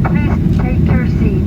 time, please take your seat.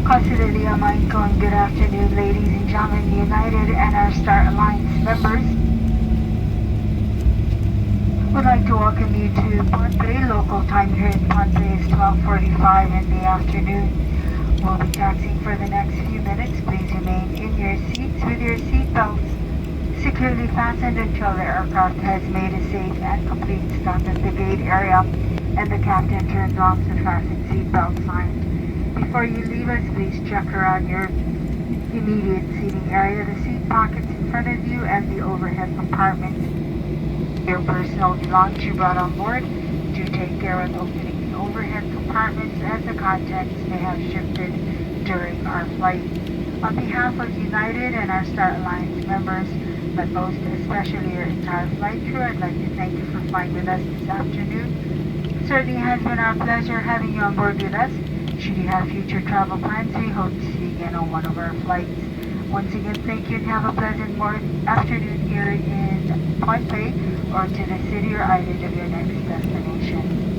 Considerably mindful. Good afternoon, ladies and gentlemen, United and our Star Alliance members. We'd like to welcome you to Ponte. Local time here in Ponte is 12:45 in the afternoon. We'll be taxiing for the next few minutes. Please remain in your seats with your seatbelts securely fastened until the aircraft has made a safe and complete stop at the gate area and the captain turns off the fasten seatbelt sign. Before you leave us, please check around your immediate seating area, the seat pockets in front of you, and the overhead compartments. Your personal belongings you brought on board. Do take care of opening the overhead compartments as the contents may have shifted during our flight. On behalf of United and our Star Alliance members, but most especially your entire flight crew, I'd like to thank you for flying with us this afternoon. It certainly has been our pleasure having you on board with us. Should you have future travel plans, we hope to see you again on one of our flights. Once again, thank you and have a pleasant afternoon here in Ponte or to the city or island of your next destination.